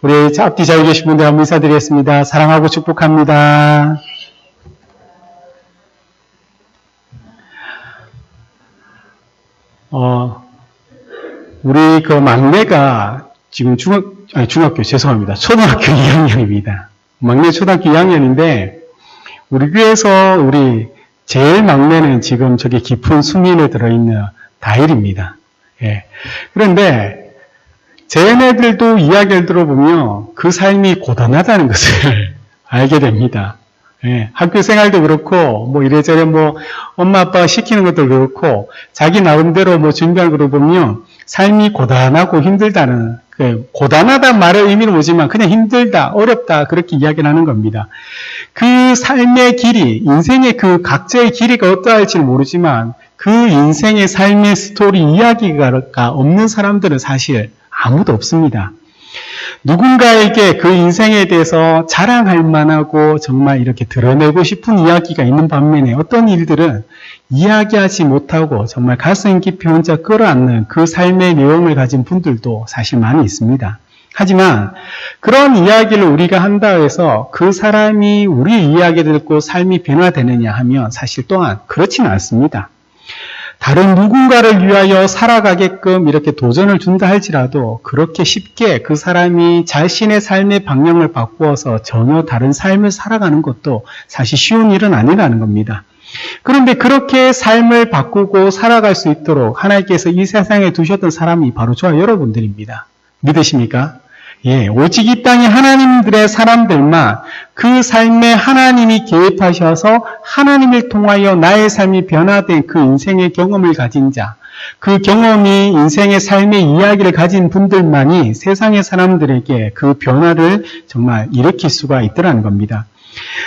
우리 앞뒤 잘 계신 분들 한번 인사드리겠습니다. 사랑하고 축복합니다. 우리 그 막내가 지금 중학교, 죄송합니다. 초등학교 2학년입니다. 막내 초등학교 2학년인데, 우리 교회에서 우리 제일 막내는 지금 저기 깊은 수면에 들어있는 다일입니다. 예. 그런데, 쟤네들도 이야기를 들어보면 그 삶이 고단하다는 것을 알게 됩니다. 예, 학교 생활도 그렇고, 뭐 이래저래 뭐 엄마 아빠가 시키는 것도 그렇고, 자기 나름대로 뭐 준비하는 걸 보면 삶이 고단하고 힘들다는, 고단하다는 말의 의미는 뭐지만 그냥 힘들다, 어렵다, 그렇게 이야기를 하는 겁니다. 그 삶의 길이, 인생의 그 각자의 길이가 어떠할지는 모르지만 그 인생의 삶의 스토리, 이야기가 없는 사람들은 사실 아무도 없습니다. 누군가에게 그 인생에 대해서 자랑할 만하고 정말 이렇게 드러내고 싶은 이야기가 있는 반면에 어떤 일들은 이야기하지 못하고 정말 가슴 깊이 혼자 끌어안는 그 삶의 내용을 가진 분들도 사실 많이 있습니다. 하지만 그런 이야기를 우리가 한다 해서 그 사람이 우리의 이야기를 듣고 삶이 변화되느냐 하면 사실 또한 그렇지는 않습니다. 다른 누군가를 위하여 살아가게끔 이렇게 도전을 준다 할지라도 그렇게 쉽게 그 사람이 자신의 삶의 방향을 바꾸어서 전혀 다른 삶을 살아가는 것도 사실 쉬운 일은 아니라는 겁니다. 그런데 그렇게 삶을 바꾸고 살아갈 수 있도록 하나님께서 이 세상에 두셨던 사람이 바로 저와 여러분들입니다. 믿으십니까? 예, 오직 이 땅에 하나님들의 사람들만 그 삶에 하나님이 개입하셔서 하나님을 통하여 나의 삶이 변화된 그 인생의 경험을 가진 자, 그 경험이 인생의 삶의 이야기를 가진 분들만이 세상의 사람들에게 그 변화를 정말 일으킬 수가 있더라는 겁니다.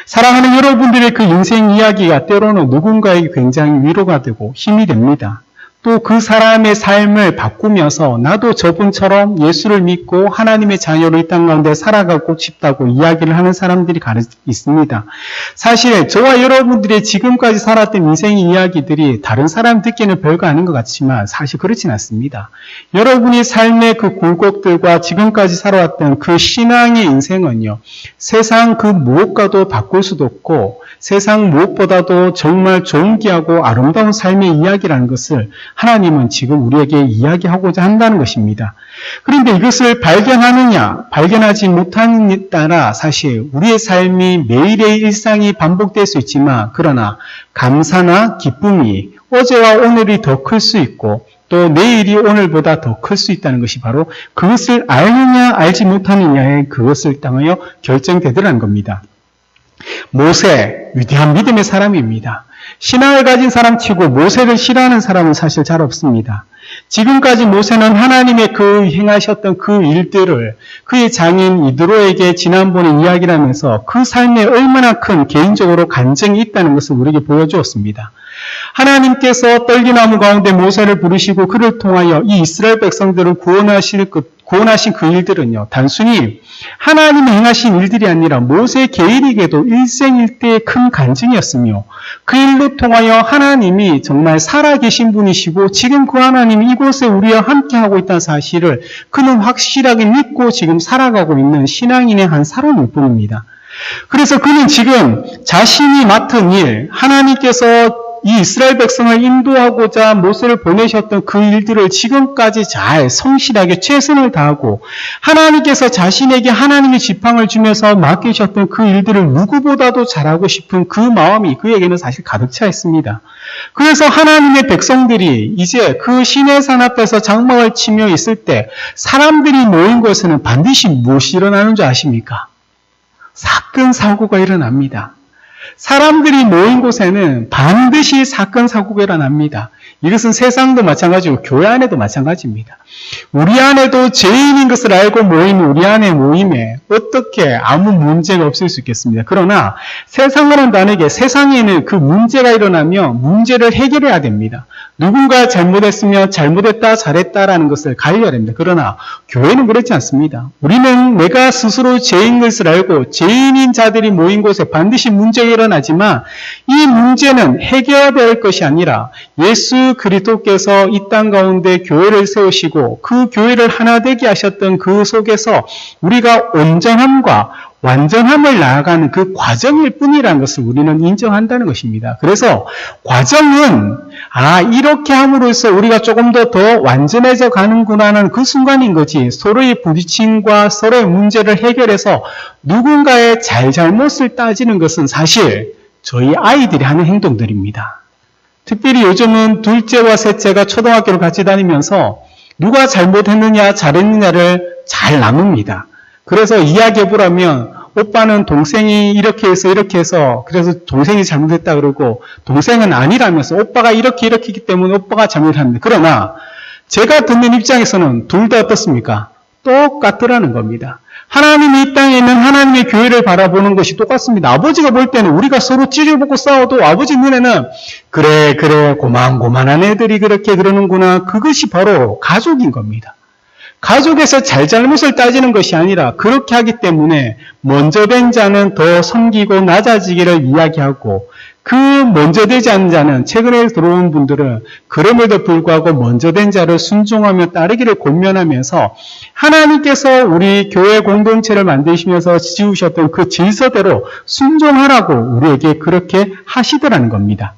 사랑하는 여러분들의 그 인생 이야기가 때로는 누군가에게 굉장히 위로가 되고 힘이 됩니다. 또 그 사람의 삶을 바꾸면서 나도 저분처럼 예수를 믿고 하나님의 자녀로 이 땅 가운데 살아가고 싶다고 이야기를 하는 사람들이 있습니다. 사실 저와 여러분들이 지금까지 살았던 인생의 이야기들이 다른 사람 듣기는 별거 아닌 것 같지만 사실 그렇진 않습니다. 여러분이 삶의 그 굴곡들과 지금까지 살아왔던 그 신앙의 인생은요, 세상 그 무엇과도 바꿀 수도 없고 세상 무엇보다도 정말 존귀하고 아름다운 삶의 이야기라는 것을 하나님은 지금 우리에게 이야기하고자 한다는 것입니다. 그런데 이것을 발견하느냐, 발견하지 못하느냐에 따라 사실 우리의 삶이 매일의 일상이 반복될 수 있지만 그러나 감사나 기쁨이 어제와 오늘이 더 클 수 있고 또 내일이 오늘보다 더 클 수 있다는 것이 바로 그것을 알느냐 알지 못하느냐에 그것을 당하여 결정되더라는 겁니다. 모세, 위대한 믿음의 사람입니다. 신앙을 가진 사람 치고 모세를 싫어하는 사람은 사실 잘 없습니다. 지금까지 모세는 하나님의 그 행하셨던 그 일들을 그의 장인 이드로에게 지난번에 이야기를 하면서 그 삶에 얼마나 큰 개인적으로 간증이 있다는 것을 우리에게 보여주었습니다. 하나님께서 떨기나무 가운데 모세를 부르시고 그를 통하여 이 이스라엘 백성들을 구원하신 그 일들은요, 단순히 하나님이 행하신 일들이 아니라 모세 개인에게도 일생일대의 큰 간증이었으며 그 일로 통하여 하나님이 정말 살아계신 분이시고 지금 그 하나님이 이곳에 우리와 함께하고 있다는 사실을 그는 확실하게 믿고 지금 살아가고 있는 신앙인의 한 사람일 뿐입니다. 그래서 그는 지금 자신이 맡은 일, 하나님께서 이 이스라엘 백성을 인도하고자 모세를 보내셨던 그 일들을 지금까지 잘 성실하게 최선을 다하고 하나님께서 자신에게 하나님의 지팡을 주면서 맡기셨던 그 일들을 누구보다도 잘하고 싶은 그 마음이 그에게는 사실 가득 차 있습니다. 그래서 하나님의 백성들이 이제 그 시내산 앞에서 장막을 치며 있을 때 사람들이 모인 곳에는 반드시 무엇이 일어나는 줄 아십니까? 사건, 사고가 일어납니다. 사람들이 모인 곳에는 반드시 사건, 사고가 일어납니다. 이것은 세상도 마찬가지고 교회 안에도 마찬가지입니다. 우리 안에도 죄인인 것을 알고 모인 우리 안의 모임에 어떻게 아무 문제가 없을 수 있겠습니다. 그러나 세상과는 다르게 세상에는 그 문제가 일어나면 문제를 해결해야 됩니다. 누군가 잘못했으면 잘못했다, 잘했다라는 것을 가려야 됩니다. 그러나 교회는 그렇지 않습니다. 우리는 내가 스스로 죄인 것을 알고 죄인인 자들이 모인 곳에 반드시 문제가 일어나지만 이 문제는 해결될 것이 아니라 예수 그리스도께서 이 땅 가운데 교회를 세우시고 그 교회를 하나 되게 하셨던 그 속에서 우리가 온전함과 완전함을 나아가는 그 과정일 뿐이라는 것을 우리는 인정한다는 것입니다. 그래서 과정은 이렇게 함으로써 우리가 조금 더 완전해져 가는구나 하는 그 순간인 거지, 서로의 부딪힘과 서로의 문제를 해결해서 누군가의 잘못을 따지는 것은 사실 저희 아이들이 하는 행동들입니다. 특별히 요즘은 둘째와 셋째가 초등학교를 같이 다니면서 누가 잘못했느냐 잘했느냐를 잘 나눕니다. 그래서 이야기해보라면 오빠는 동생이 이렇게 해서 그래서 동생이 잘못했다 그러고 동생은 아니라면서 오빠가 이렇게 했기 때문에 오빠가 잘못했는데, 그러나 제가 듣는 입장에서는 둘 다 어떻습니까? 똑같더라는 겁니다. 하나님이 이 땅에 있는 하나님의 교회를 바라보는 것이 똑같습니다. 아버지가 볼 때는 우리가 서로 찌르보고 싸워도 아버지 눈에는 그래 고만고만한 애들이 그렇게 그러는구나, 그것이 바로 가족인 겁니다. 가족에서 잘잘못을 따지는 것이 아니라 그렇게 하기 때문에 먼저 된 자는 더 섬기고 낮아지기를 이야기하고, 그 먼저 되지 않은 자는, 최근에 들어온 분들은 그럼에도 불구하고 먼저 된 자를 순종하며 따르기를 권면하면서 하나님께서 우리 교회 공동체를 만드시면서 지으셨던 그 질서대로 순종하라고 우리에게 그렇게 하시더라는 겁니다.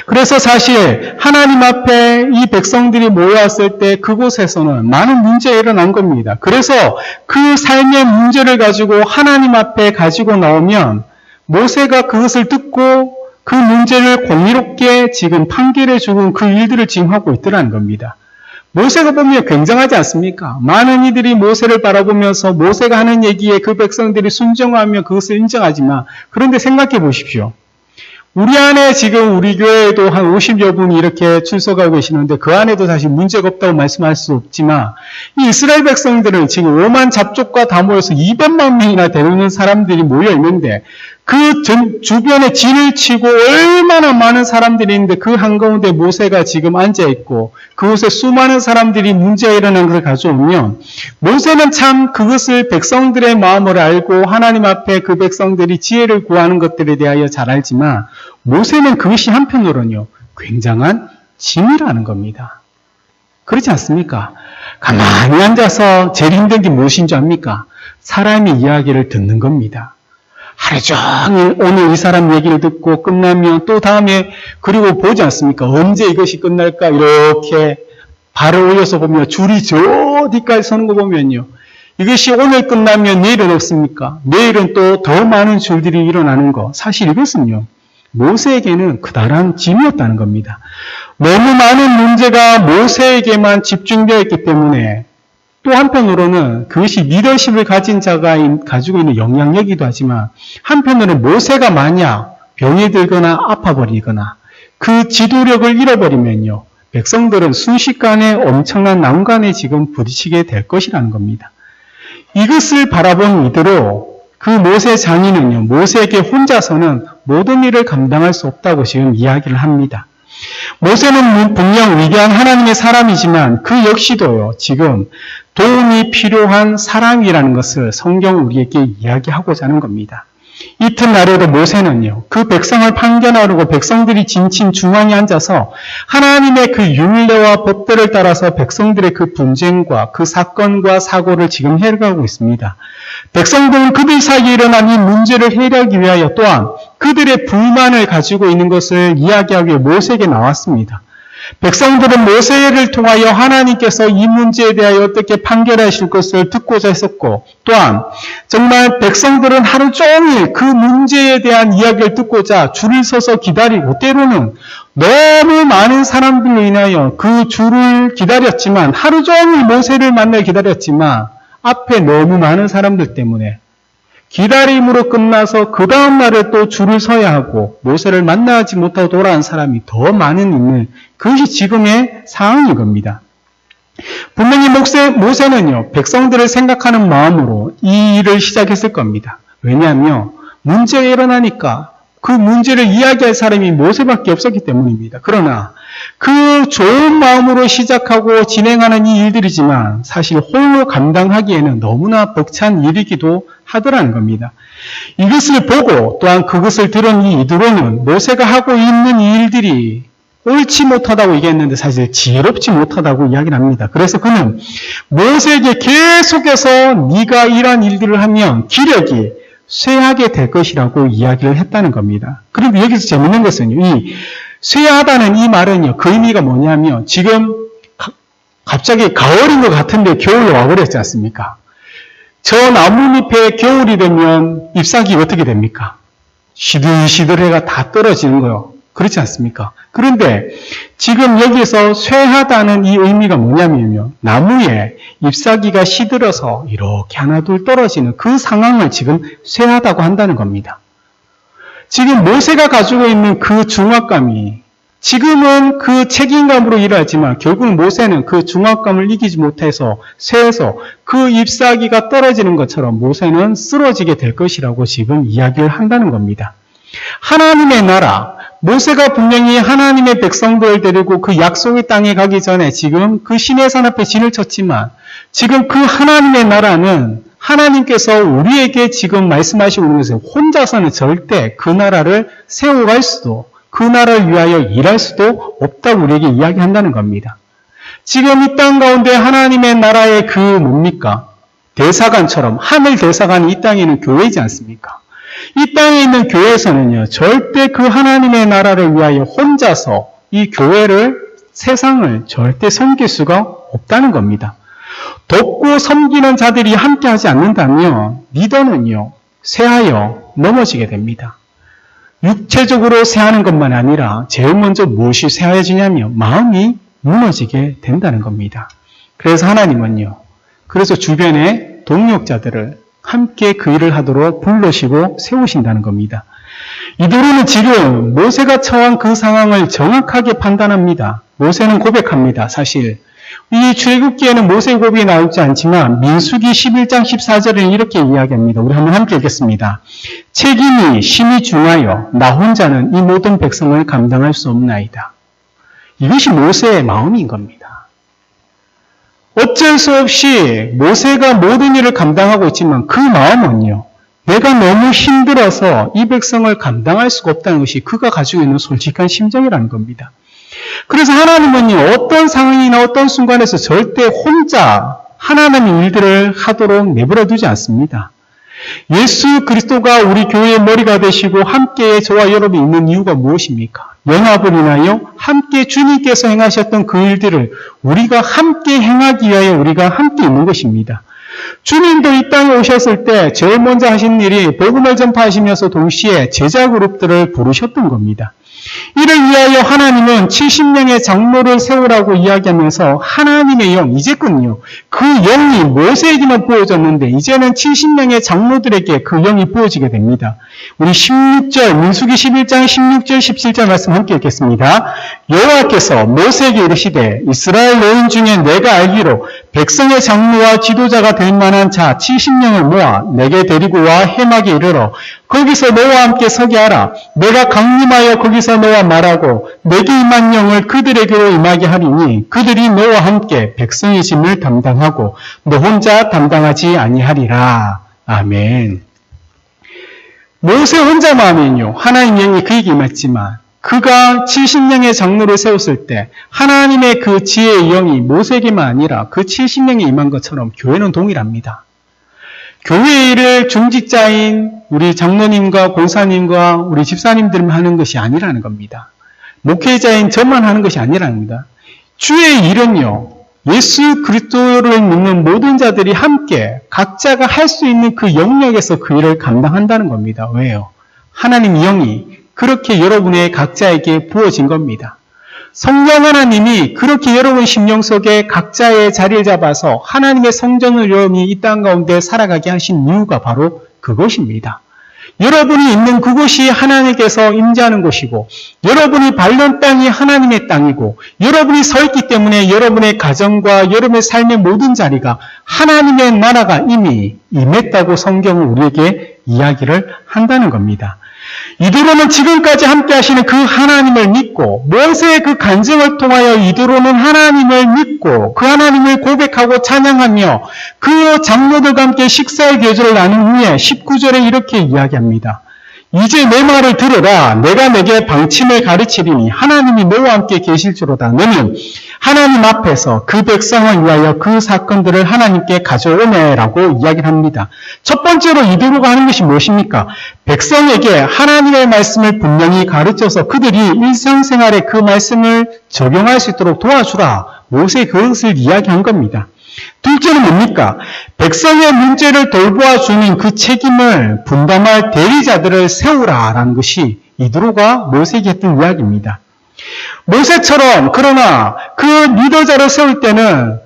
그래서 사실 하나님 앞에 이 백성들이 모여왔을 때 그곳에서는 많은 문제가 일어난 겁니다. 그래서 그 삶의 문제를 가지고 하나님 앞에 가지고 나오면 모세가 그것을 듣고 그 문제를 공의롭게 지금 판결해 주는 그 일들을 지금 하고 있더라는 겁니다. 모세가 보면 굉장하지 않습니까? 많은 이들이 모세를 바라보면서 모세가 하는 얘기에 그 백성들이 순종하며 그것을 인정하지만, 그런데 생각해 보십시오. 우리 안에 지금 우리 교회에도 한 50여 분이 이렇게 출석하고 계시는데 그 안에도 사실 문제가 없다고 말씀할 수 없지만, 이 이스라엘 백성들은 지금 오만 잡족과 다 모여서 200만 명이나 되는 사람들이 모여 있는데 그 주변에 진을 치고 얼마나 많은 사람들이 있는데 그 한가운데 모세가 지금 앉아있고 그곳에 수많은 사람들이 문제가 일어난 것을 가져오면, 모세는 참 그것을 백성들의 마음을 알고 하나님 앞에 그 백성들이 지혜를 구하는 것들에 대하여 잘 알지만, 모세는 그것이 한편으로는요 굉장한 짐이라는 겁니다. 그렇지 않습니까? 가만히 앉아서 제일 힘든 게 무엇인 줄 압니까? 사람의 이야기를 듣는 겁니다. 하루 종일 오늘 이 사람 얘기를 듣고 끝나면 또 다음에, 그리고 보지 않습니까? 언제 이것이 끝날까? 이렇게 발을 올려서 보면 줄이 저 뒤까지 서는 거 보면요, 이것이 오늘 끝나면 내일은 없습니까? 내일은 또 더 많은 줄들이 일어나는 거. 사실 이것은요 모세에게는 그다란 짐이었다는 겁니다. 너무 많은 문제가 모세에게만 집중되어 있기 때문에, 또 한편으로는 그것이 리더십을 가진 자가 가지고 있는 영향력이기도 하지만, 한편으로는 모세가 만약 병이 들거나 아파버리거나 그 지도력을 잃어버리면요 백성들은 순식간에 엄청난 난관에 지금 부딪히게 될 것이라는 겁니다. 이것을 바라본 이대로 그 모세 장인은요 모세에게 혼자서는 모든 일을 감당할 수 없다고 지금 이야기를 합니다. 모세는 분명 위대한 하나님의 사람이지만 그 역시도요 지금 도움이 필요한 사람이라는 것을 성경은 우리에게 이야기하고자 하는 겁니다. 이튿날에도 모세는요 그 백성을 판결하려고 백성들이 진친 중앙에 앉아서 하나님의 그 율례와 법들을 따라서 백성들의 그 분쟁과 그 사건과 사고를 지금 해결하고 있습니다. 백성들은 그들 사이에 일어난 이 문제를 해결하기 위하여 또한 그들의 불만을 가지고 있는 것을 이야기하기 위해 모세에게 나왔습니다. 백성들은 모세를 통하여 하나님께서 이 문제에 대하여 어떻게 판결하실 것을 듣고자 했었고, 또한 정말 백성들은 하루 종일 그 문제에 대한 이야기를 듣고자 줄을 서서 기다리고, 때로는 너무 많은 사람들로 인하여 그 줄을 기다렸지만, 하루 종일 모세를 만나 기다렸지만 앞에 너무 많은 사람들 때문에 기다림으로 끝나서 그 다음날에 또 줄을 서야 하고 모세를 만나지 못하고 돌아온 사람이 더 많은 있는, 그것이 지금의 상황인 겁니다. 분명히 모세는요 백성들을 생각하는 마음으로 이 일을 시작했을 겁니다. 왜냐하면 문제가 일어나니까 그 문제를 이야기할 사람이 모세밖에 없었기 때문입니다. 그러나 그 좋은 마음으로 시작하고 진행하는 이 일들이지만 사실 홀로 감당하기에는 너무나 벅찬 일이기도 하더라는 겁니다. 이것을 보고 또한 그것을 들은 이 이드로는 모세가 하고 있는 이 일들이 옳지 못하다고 얘기했는데 사실 지혜롭지 못하다고 이야기를 합니다. 그래서 그는 모세에게 계속해서 네가 이러한 일들을 하면 기력이 쇠하게 될 것이라고 이야기를 했다는 겁니다. 그런데 여기서 재밌는 것은요. 이 쇠하다는 이 말은요. 그 의미가 뭐냐면 지금 갑자기 가을인 것 같은데 겨울로 와버렸지 않습니까? 저 나뭇잎에 겨울이 되면 잎사귀가 어떻게 됩니까? 시들시들해가 다 떨어지는 거요. 그렇지 않습니까? 그런데 지금 여기서 쇠하다는 이 의미가 뭐냐면요. 나무에 잎사귀가 시들어서 이렇게 하나둘 떨어지는 그 상황을 지금 쇠하다고 한다는 겁니다. 지금 모세가 가지고 있는 그 중압감이 지금은 그 책임감으로 일하지만 결국 모세는 그 중압감을 이기지 못해서 쇠해서 그 잎사귀가 떨어지는 것처럼 모세는 쓰러지게 될 것이라고 지금 이야기를 한다는 겁니다. 하나님의 나라, 모세가 분명히 하나님의 백성들을 데리고 그 약속의 땅에 가기 전에 지금 그 시내산 앞에 진을 쳤지만 지금 그 하나님의 나라는 하나님께서 우리에게 지금 말씀하시고 있는 것은 혼자서는 절대 그 나라를 세워갈 수도 그 나라를 위하여 일할 수도 없다고 우리에게 이야기한다는 겁니다. 지금 이 땅 가운데 하나님의 나라의 그 뭡니까? 대사관처럼 하늘 대사관이 이 땅에 있는 교회이지 않습니까? 이 땅에 있는 교회에서는요, 절대 그 하나님의 나라를 위하여 혼자서 이 교회를, 세상을 절대 섬길 수가 없다는 겁니다. 돕고 섬기는 자들이 함께 하지 않는다면 리더는요, 쇠하여 넘어지게 됩니다. 육체적으로 쇠하는 것만 아니라 제일 먼저 무엇이 쇠하여지냐면 마음이 무너지게 된다는 겁니다. 그래서 하나님은요, 그래서 주변에 동력자들을 함께 그 일을 하도록 불러시고 세우신다는 겁니다. 이드로는 지금 모세가 처한 그 상황을 정확하게 판단합니다. 모세는 고백합니다. 사실 이 출애굽기에는 모세의 고백이 나오지 않지만 민수기 11장 14절에는 이렇게 이야기합니다. 우리 한번 함께 읽겠습니다. 책임이 심히 중하여 나 혼자는 이 모든 백성을 감당할 수 없나이다. 이것이 모세의 마음인 겁니다. 어쩔 수 없이 모세가 모든 일을 감당하고 있지만 그 마음은요. 내가 너무 힘들어서 이 백성을 감당할 수가 없다는 것이 그가 가지고 있는 솔직한 심정이라는 겁니다. 그래서 하나님은요. 어떤 상황이나 어떤 순간에서 절대 혼자 하나님의 일들을 하도록 내버려 두지 않습니다. 예수 그리스도가 우리 교회의 머리가 되시고 함께 저와 여러분이 있는 이유가 무엇입니까? 연합을 인하여 함께 주님께서 행하셨던 그 일들을 우리가 함께 행하기 위하여 우리가 함께 있는 것입니다. 주님도 이 땅에 오셨을 때 제일 먼저 하신 일이 복음을 전파하시면서 동시에 제자 그룹들을 부르셨던 겁니다. 이를 위하여 하나님은 70명의 장로를 세우라고 이야기하면서 하나님의 영, 이제군요. 그 영이 모세에게만 부어졌는데 이제는 70명의 장로들에게 그 영이 부어지게 됩니다. 우리 16절, 민수기 11장 16절, 17절 말씀 함께 읽겠습니다. 여호와께서 모세에게 이르시되 이스라엘 노인 중에 내가 알기로 백성의 장로와 지도자가 될 만한 자 70명을 모아 내게 데리고 와 해막에 이르러 거기서 너와 함께 서게 하라. 내가 강림하여 거기서 너와 말하고 내게 임한 영을 그들에게로 임하게 하리니 그들이 너와 함께 백성의 짐을 담당하고 너 혼자 담당하지 아니하리라. 아멘. 모세 혼자만은요. 하나님 영이 그에게 임했지만 그가 70명의 장로를 세웠을 때 하나님의 그 지혜의 영이 모세에게만 아니라 그 70명에 임한 것처럼 교회는 동일합니다. 교회의 일을 중직자인 우리 장로님과 권사님과 우리 집사님들만 하는 것이 아니라는 겁니다. 목회자인 저만 하는 것이 아니라는 겁니다. 주의 일은요. 예수 그리스도를 믿는 모든 자들이 함께 각자가 할 수 있는 그 영역에서 그 일을 감당한다는 겁니다. 왜요? 하나님 영이 그렇게 여러분의 각자에게 부어진 겁니다. 성령 하나님이 그렇게 여러분 심령 속에 각자의 자리를 잡아서 하나님의 성전을 여러분이 이 땅 가운데 살아가게 하신 이유가 바로 그것입니다. 여러분이 있는 그곳이 하나님께서 임재하는 곳이고 여러분이 밟는 땅이 하나님의 땅이고 여러분이 서 있기 때문에 여러분의 가정과 여러분의 삶의 모든 자리가 하나님의 나라가 이미 임했다고 성경은 우리에게 이야기를 한다는 겁니다. 이드로는 지금까지 함께 하시는 그 하나님을 믿고 모세의 그 간증을 통하여 이드로는 하나님을 믿고 그 하나님을 고백하고 찬양하며 그 장로들과 함께 식사의 계절을 나눈 후에 19절에 이렇게 이야기합니다. 이제 내 말을 들으라. 내가 내게 방침을 가르치리니 하나님이 너와 함께 계실지로다. 너는 하나님 앞에서 그 백성을 위하여 그 사건들을 하나님께 가져오매라고 이야기를 합니다. 첫 번째로 이드로가 하는 것이 무엇입니까? 백성에게 하나님의 말씀을 분명히 가르쳐서 그들이 일상생활에 그 말씀을 적용할 수 있도록 도와주라. 모세의 그것을 이야기한 겁니다. 둘째는 뭡니까? 백성의 문제를 돌보아주는 그 책임을 분담할 대리자들을 세우라라는 것이 이드로가 모세에게 했던 이야기입니다. 모세처럼 그러나 그 리더자를 세울 때는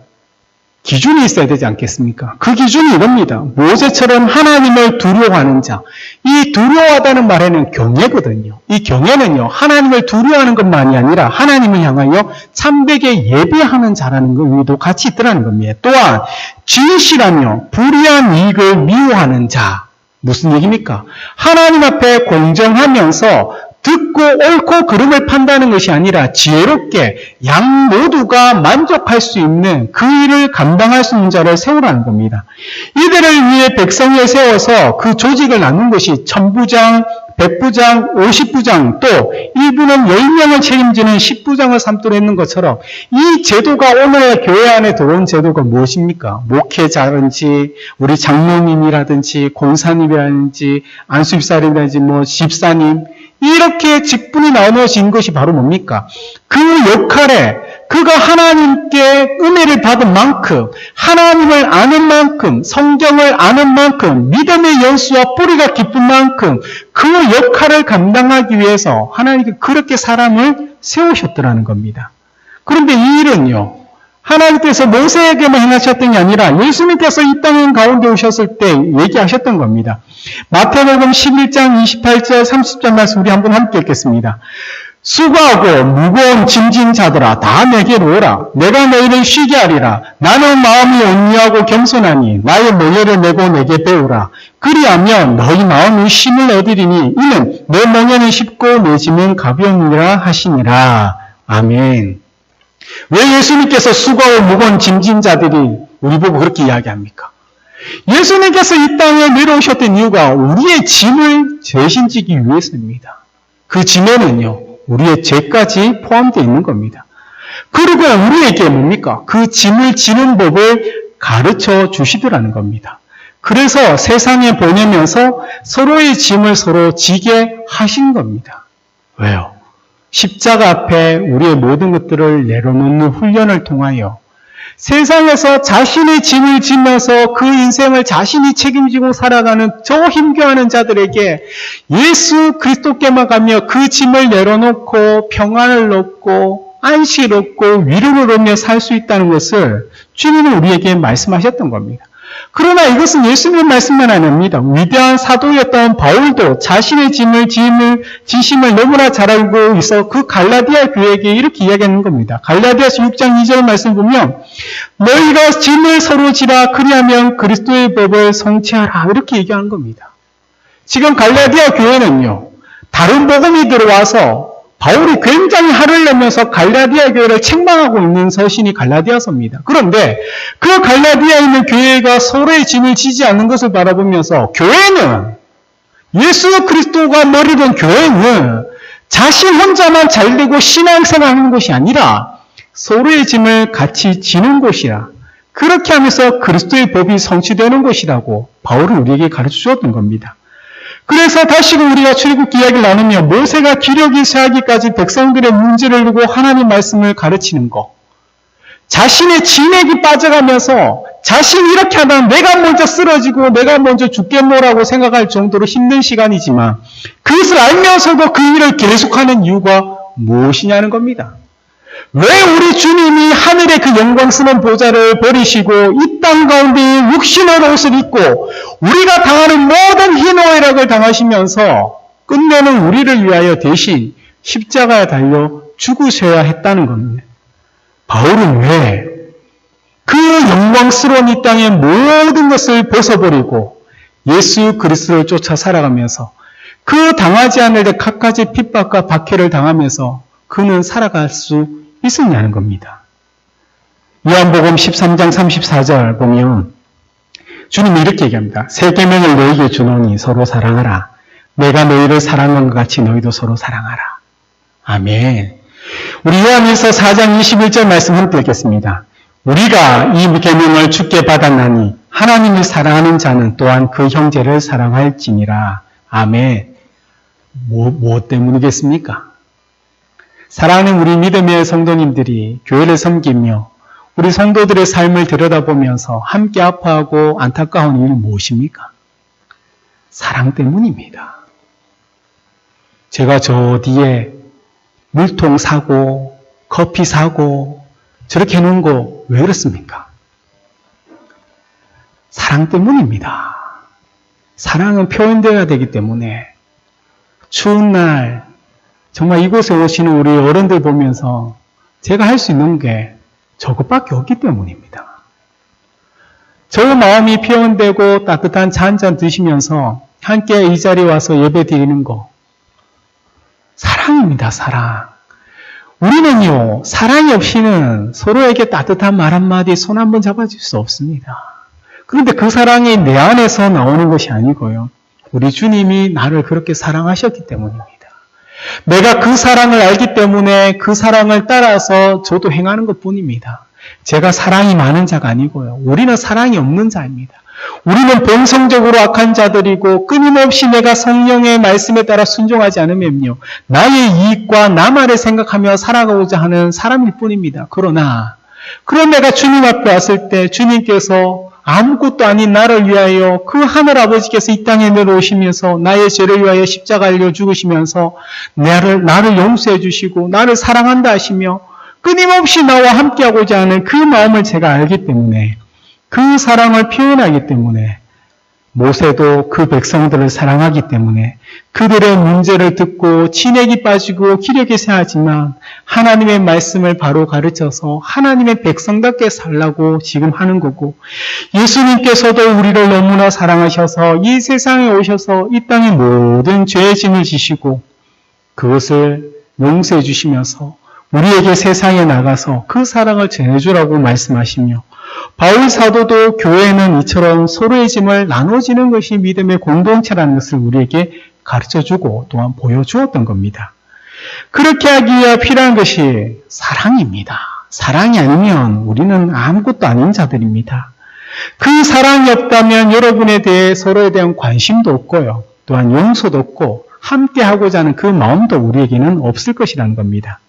기준이 있어야 되지 않겠습니까? 그 기준이 이겁니다. 모세처럼 하나님을 두려워하는 자. 이 두려워하다는 말에는 경외거든요. 이 경외는요, 하나님을 두려워하는 것만이 아니라 하나님을 향하여 참되게 예배하는 자라는 그 의미도 같이 있더라는 겁니다. 또한 진실하며 불의한 이익을 미워하는 자. 무슨 얘기입니까? 하나님 앞에 공정하면서 듣고 옳고 그름을 판다는 것이 아니라 지혜롭게 양 모두가 만족할 수 있는 그 일을 감당할 수 있는 자를 세우라는 겁니다. 이들을 위해 백성을 세워서 그 조직을 나눈 것이 1000부장, 100부장, 50부장, 또 일부는 10명을 책임지는 10부장을 삼도록 했는 것처럼 이 제도가 오늘 교회 안에 들어온 제도가 무엇입니까? 목회자라든지 우리 장로님이라든지 공사님이라든지 안수집사님이라든지 집사님 이렇게 직분이 나누어진 것이 바로 뭡니까? 그 역할에 그가 하나님께 은혜를 받은 만큼, 하나님을 아는 만큼, 성경을 아는 만큼, 믿음의 연수와 뿌리가 깊은 만큼 그 역할을 감당하기 위해서 하나님께 그렇게 사람을 세우셨더라는 겁니다. 그런데 이 일은요, 하나님께서 모세에게만 행하셨던 게 아니라 예수님께서 이 땅 가운데 오셨을 때 얘기하셨던 겁니다. 마태복음 11장 28절 30절 말씀 우리 한번 함께 읽겠습니다. 수고하고 무거운 짐진 자들아 다 내게로 오라. 내가 너희를 쉬게 하리라. 나는 마음이 온유하고 겸손하니 나의 멍에를 메고 내게 배우라. 그리하면 너희 마음이 쉼을 얻으리니 이는 내 멍에는 쉽고 내 짐은 가벼우니라 하시니라. 아멘. 왜 예수님께서 수고하고 무거운 짐진 자들이 우리 보고 그렇게 이야기합니까? 예수님께서 이 땅에 내려오셨던 이유가 우리의 짐을 대신 지기 위해서입니다. 그 짐에는요, 우리의 죄까지 포함되어 있는 겁니다. 그리고 우리에게 뭡니까? 그 짐을 지는 법을 가르쳐 주시더라는 겁니다. 그래서 세상에 보내면서 서로의 짐을 서로 지게 하신 겁니다. 왜요? 십자가 앞에 우리의 모든 것들을 내려놓는 훈련을 통하여 세상에서 자신의 짐을 지면서 그 인생을 자신이 책임지고 살아가는 저 힘겨워하는 자들에게 예수 그리스도께만 가며 그 짐을 내려놓고 평안을 얻고 안식을 얻고 위로를 얻며 살 수 있다는 것을 주님은 우리에게 말씀하셨던 겁니다. 그러나 이것은 예수님의 말씀만 아닙니다. 위대한 사도였던 바울도 자신의 지심을 너무나 잘 알고 있어 그 갈라디아 교회에게 이렇게 이야기하는 겁니다. 갈라디아서 6장 2절 말씀 보면 너희가 짐을 서로 지라 그리하면 그리스도의 법을 성취하라 이렇게 얘기하는 겁니다. 지금 갈라디아 교회는요. 다른 복음이 들어와서 바울이 굉장히 화를 내면서 갈라디아 교회를 책망하고 있는 서신이 갈라디아서입니다. 그런데 그 갈라디아에 있는 교회가 서로의 짐을 지지 않는 것을 바라보면서 교회는 예수 그리스도가 머리던 교회는 자신 혼자만 잘되고 신앙생활하는 것이 아니라 서로의 짐을 같이 지는 곳이라 그렇게 하면서 그리스도의 법이 성취되는 것이라고 바울은 우리에게 가르쳐 주었던 겁니다. 그래서 다시금 우리가 출애굽기 이야기를 나누며 모세가 기력이 쇠하기까지 백성들의 문제를 두고 하나님 말씀을 가르치는 것. 자신의 진액이 빠져가면서 자신이 이렇게 하면 내가 먼저 쓰러지고 내가 먼저 죽겠노라고 생각할 정도로 힘든 시간이지만 그것을 알면서도 그 일을 계속하는 이유가 무엇이냐는 겁니다. 왜 우리 주님이 하늘의 그 영광스러운 보좌를 버리시고 이 땅 가운데 육신의 옷을 입고 우리가 당하는 모든 희노애락을 당하시면서 끝내는 우리를 위하여 대신 십자가에 달려 죽으셔야 했다는 겁니다. 바울은 왜 그 영광스러운 이 땅의 모든 것을 벗어버리고 예수 그리스도를 쫓아 살아가면서 그 당하지 않을 때 갖가지 핍박과 박해를 당하면서 그는 살아갈 수 있었냐는 겁니다. 요한복음 13장 34절 보면 주님이 이렇게 얘기합니다. 새 계명을 너희에게 주노니 서로 사랑하라. 내가 너희를 사랑한 것 같이 너희도 서로 사랑하라. 아멘. 우리 요한일서 4장 21절 말씀 함께 읽겠습니다. 우리가 이 계명을 주께 받았나니 하나님을 사랑하는 자는 또한 그 형제를 사랑할지니라. 아멘. 무엇 때문이겠습니까? 사랑하는 우리 믿음의 성도님들이 교회를 섬기며 우리 성도들의 삶을 들여다보면서 함께 아파하고 안타까운 이유는 무엇입니까? 사랑 때문입니다. 제가 저 뒤에 물통 사고 커피 사고 저렇게 해놓은 거 왜 그렇습니까? 사랑 때문입니다. 사랑은 표현되어야 되기 때문에 추운 날 정말 이곳에 오시는 우리 어른들 보면서 제가 할 수 있는 게 저것밖에 없기 때문입니다. 저 마음이 표현되고 따뜻한 차 한잔 드시면서 함께 이 자리에 와서 예배 드리는 거 사랑입니다. 사랑. 우리는요, 사랑이 없이는 서로에게 따뜻한 말 한마디, 손 한번 잡아줄 수 없습니다. 그런데 그 사랑이 내 안에서 나오는 것이 아니고요. 우리 주님이 나를 그렇게 사랑하셨기 때문입니다. 내가 그 사랑을 알기 때문에 그 사랑을 따라서 저도 행하는 것 뿐입니다. 제가 사랑이 많은 자가 아니고요. 우리는 사랑이 없는 자입니다. 우리는 본성적으로 악한 자들이고 끊임없이 내가 성령의 말씀에 따라 순종하지 않으면요. 나의 이익과 나만을 생각하며 살아가고자 하는 사람일 뿐입니다. 그러나 내가 주님 앞에 왔을 때 주님께서 아무것도 아닌 나를 위하여 그 하늘 아버지께서 이 땅에 내려오시면서 나의 죄를 위하여 십자가를 죽으시면서 나를 용서해 주시고 나를 사랑한다 하시며 끊임없이 나와 함께하고자 하는 그 마음을 제가 알기 때문에 그 사랑을 표현하기 때문에 모세도 그 백성들을 사랑하기 때문에 그들의 문제를 듣고 진액이 빠지고 기력이 쇠하지만 하나님의 말씀을 바로 가르쳐서 하나님의 백성답게 살라고 지금 하는 거고 예수님께서도 우리를 너무나 사랑하셔서 이 세상에 오셔서 이 땅의 모든 죄의 짐을 지시고 그것을 용서해 주시면서 우리에게 세상에 나가서 그 사랑을 전해주라고 말씀하시며 바울 사도도 교회는 이처럼 서로의 짐을 나눠지는 것이 믿음의 공동체라는 것을 우리에게 가르쳐주고 또한 보여주었던 겁니다. 그렇게 하기 위해 필요한 것이 사랑입니다. 사랑이 아니면 우리는 아무것도 아닌 자들입니다. 그 사랑이 없다면 여러분에 대해 서로에 대한 관심도 없고요. 또한 용서도 없고 함께하고자 하는 그 마음도 우리에게는 없을 것이라는 겁니다.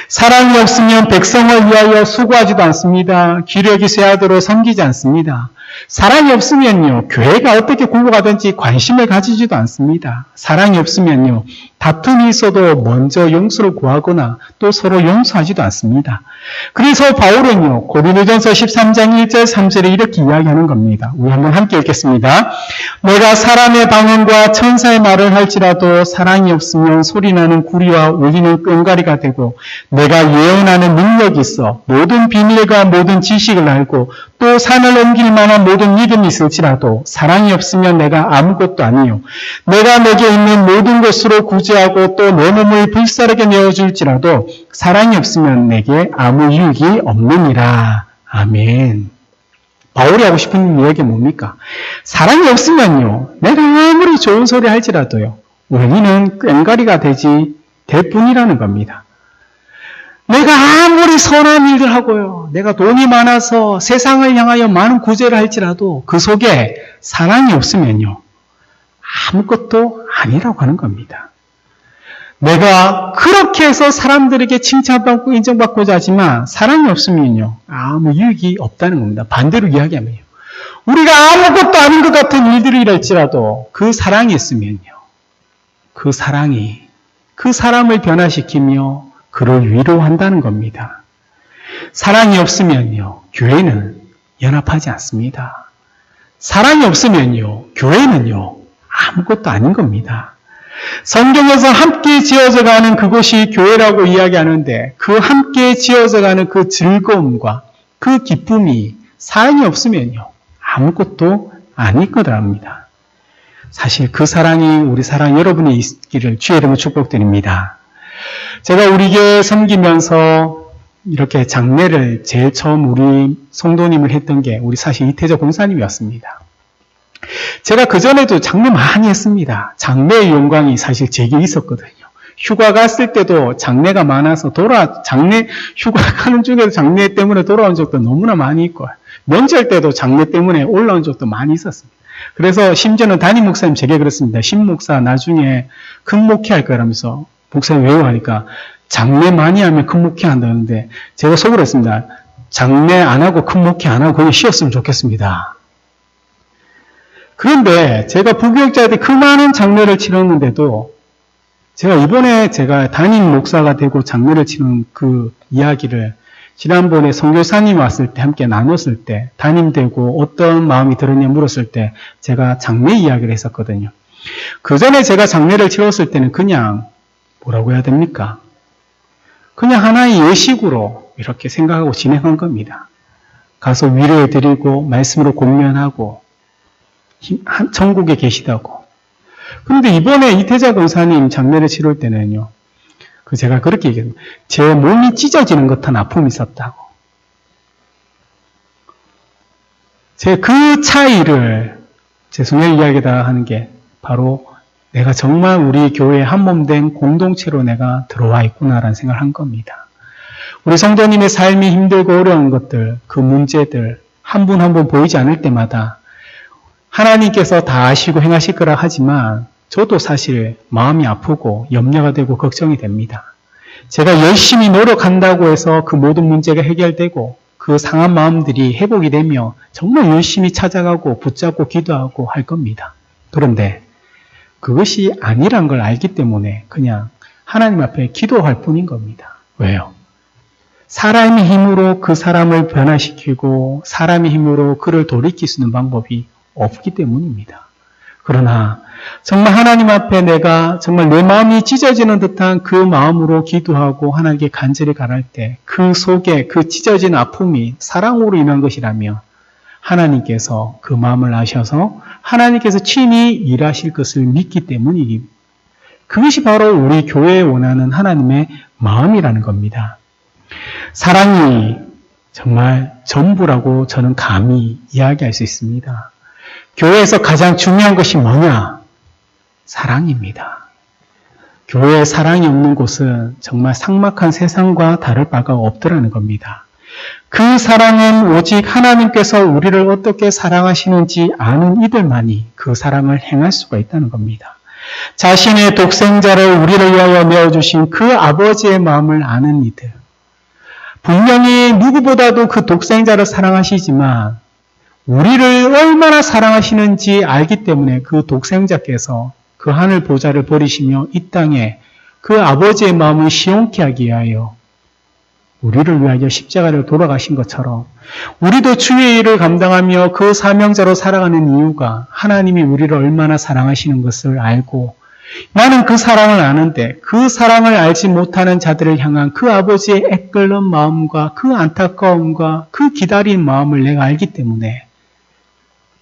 사랑이 없으면 백성을 위하여 수고하지도 않습니다. 기력이 쇠하도록 섬기지 않습니다. 사랑이 없으면요, 교회가 어떻게 굴러가든지 관심을 가지지도 않습니다. 사랑이 없으면요, 다툼이 있어도 먼저 용서를 구하거나 또 서로 용서하지도 않습니다. 그래서 바울은요, 고린도전서 13장 1절 3절에 이렇게 이야기하는 겁니다. 우리 한번 함께 읽겠습니다. 내가 사람의 방언과 천사의 말을 할지라도 사랑이 없으면 소리나는 구리와 울리는 꽹과리가 되고 내가 예언하는 능력이 있어 모든 비밀과 모든 지식을 알고 또 산을 옮길 만한 모든 믿음이 있을지라도 사랑이 없으면 내가 아무것도 아니요 내가 내게 있는 모든 것으로 구제하고 또 내 몸을 불사르게 내어줄지라도 사랑이 없으면 내게 아무 유익이 없느니라. 아멘. 바울이 하고 싶은 이야기가 뭡니까? 사랑이 없으면요 내가 아무리 좋은 소리 할지라도요 우리는 꽹과리가 될 뿐이라는 겁니다. 내가 아무리 선한 일들 하고요. 내가 돈이 많아서 세상을 향하여 많은 구제를 할지라도 그 속에 사랑이 없으면요. 아무것도 아니라고 하는 겁니다. 내가 그렇게 해서 사람들에게 칭찬받고 인정받고자 하지만 사랑이 없으면요. 아무 유익이 없다는 겁니다. 반대로 이야기하면요. 우리가 아무것도 아닌 것 같은 일들을 일할지라도 그 사랑이 있으면요. 그 사랑이 그 사람을 변화시키며 그를 위로한다는 겁니다. 사랑이 없으면요, 교회는 연합하지 않습니다. 사랑이 없으면요, 교회는요, 아무것도 아닌 겁니다. 성경에서 함께 지어져가는 그것이 교회라고 이야기하는데 그 함께 지어져가는 그 즐거움과 그 기쁨이 사랑이 없으면요, 아무것도 아닐 거랍니다. 사실 그 사랑이 우리 사랑 여러분이 있기를 주의 이름으로 축복드립니다. 제가 우리 교회 섬기면서 이렇게 장례를 제일 처음 우리 성도님을 했던 게 우리 사실 이태조 공사님이었습니다. 제가 그전에도 장례 많이 했습니다. 장례의 영광이 사실 제게 있었거든요. 휴가 갔을 때도 장례가 많아서 휴가 가는 중에도 장례 때문에 돌아온 적도 너무나 많이 있고, 명절 때도 장례 때문에 올라온 적도 많이 있었습니다. 그래서 심지어는 담임 목사님 제게 그랬습니다. 신 목사 나중에 큰 목회할 거라면서 목사님 왜요? 하니까 장례 많이 하면 큰 목회 한다는데 제가 속으로 했습니다. 장례 안 하고 큰 목회 안 하고 그냥 쉬었으면 좋겠습니다. 그런데 제가 부교육자한테 그 많은 장례를 치렀는데도 제가 이번에 제가 담임 목사가 되고 장례를 치른 그 이야기를 지난번에 선교사님 왔을 때 함께 나눴을 때 담임 되고 어떤 마음이 들었냐 물었을 때 제가 장례 이야기를 했었거든요. 그 전에 제가 장례를 치렀을 때는 그냥 뭐라고 해야 됩니까? 그냥 하나의 예식으로 이렇게 생각하고 진행한 겁니다. 가서 위로해드리고 말씀으로 공면하고 천국에 계시다고. 그런데 이번에 이태자 권사님 장례를 치를 때는요. 제가 그렇게 얘기했습니다. 제 몸이 찢어지는 듯한 아픔이 있었다고. 제 그 차이를 제 성경 이야기다 하는 게 바로 내가 정말 우리 교회에 한몸된 공동체로 내가 들어와 있구나라는 생각을 한 겁니다. 우리 성도님의 삶이 힘들고 어려운 것들, 그 문제들 한 분 한 분 보이지 않을 때마다 하나님께서 다 아시고 행하실 거라 하지만 저도 사실 마음이 아프고 염려가 되고 걱정이 됩니다. 제가 열심히 노력한다고 해서 그 모든 문제가 해결되고 그 상한 마음들이 회복이 되며 정말 열심히 찾아가고 붙잡고 기도하고 할 겁니다. 그런데 그것이 아니란 걸 알기 때문에 그냥 하나님 앞에 기도할 뿐인 겁니다. 왜요? 사람의 힘으로 그 사람을 변화시키고 사람의 힘으로 그를 돌이킬 수 있는 방법이 없기 때문입니다. 그러나 정말 하나님 앞에 내가 정말 내 마음이 찢어지는 듯한 그 마음으로 기도하고 하나님께 간절히 갈할 때 그 속에 그 찢어진 아픔이 사랑으로 인한 것이라며 하나님께서 그 마음을 아셔서 하나님께서 친히 일하실 것을 믿기 때문이기. 그것이 바로 우리 교회에 원하는 하나님의 마음이라는 겁니다. 사랑이 정말 전부라고 저는 감히 이야기할 수 있습니다. 교회에서 가장 중요한 것이 뭐냐? 사랑입니다. 교회에 사랑이 없는 곳은 정말 삭막한 세상과 다를 바가 없더라는 겁니다. 그 사랑은 오직 하나님께서 우리를 어떻게 사랑하시는지 아는 이들만이 그 사랑을 행할 수가 있다는 겁니다. 자신의 독생자를 우리를 위하여 내어주신 그 아버지의 마음을 아는 이들. 분명히 누구보다도 그 독생자를 사랑하시지만 우리를 얼마나 사랑하시는지 알기 때문에 그 독생자께서 그 하늘 보좌를 버리시며 이 땅에 그 아버지의 마음을 시원케 하기 위하여 우리를 위하여 십자가를 돌아가신 것처럼 우리도 주의 일을 감당하며 그 사명자로 살아가는 이유가 하나님이 우리를 얼마나 사랑하시는 것을 알고 나는 그 사랑을 아는데 그 사랑을 알지 못하는 자들을 향한 그 아버지의 애끓는 마음과 그 안타까움과 그 기다린 마음을 내가 알기 때문에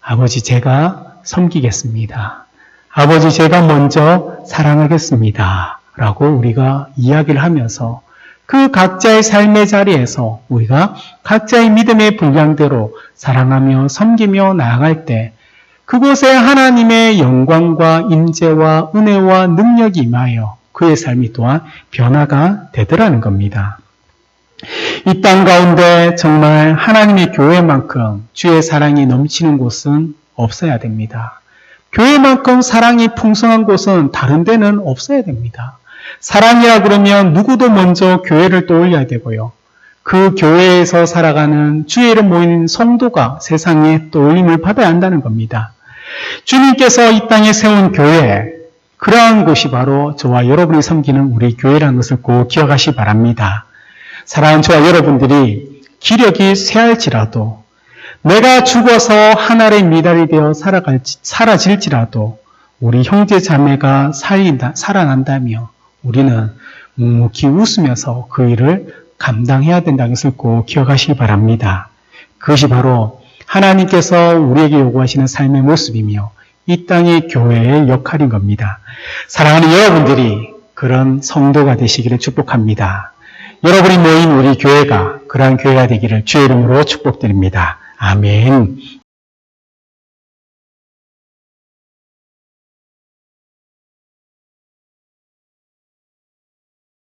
아버지 제가 섬기겠습니다. 아버지 제가 먼저 사랑하겠습니다. 라고 우리가 이야기를 하면서 그 각자의 삶의 자리에서 우리가 각자의 믿음의 분량대로 사랑하며 섬기며 나아갈 때 그곳에 하나님의 영광과 임재와 은혜와 능력이 임하여 그의 삶이 또한 변화가 되더라는 겁니다. 이 땅 가운데 정말 하나님의 교회만큼 주의 사랑이 넘치는 곳은 없어야 됩니다. 교회만큼 사랑이 풍성한 곳은 다른 데는 없어야 됩니다. 사랑이라 그러면 누구도 먼저 교회를 떠올려야 되고요. 그 교회에서 살아가는 주의 이름 모이는 성도가 세상에 떠올림을 받아야 한다는 겁니다. 주님께서 이 땅에 세운 교회, 그러한 곳이 바로 저와 여러분이 섬기는 우리 교회라는 것을 꼭 기억하시기 바랍니다. 사랑하는 저와 여러분들이 기력이 쇠할지라도 내가 죽어서 하늘의 미달이 되어 사라질지라도 우리 형제 자매가 살아난다며 우리는 묵묵히 웃으면서 그 일을 감당해야 된다는 것을 꼭 기억하시기 바랍니다. 그것이 바로 하나님께서 우리에게 요구하시는 삶의 모습이며 이 땅의 교회의 역할인 겁니다. 사랑하는 여러분들이 그런 성도가 되시기를 축복합니다. 여러분이 모인 우리 교회가 그러한 교회가 되기를 주의 이름으로 축복드립니다. 아멘.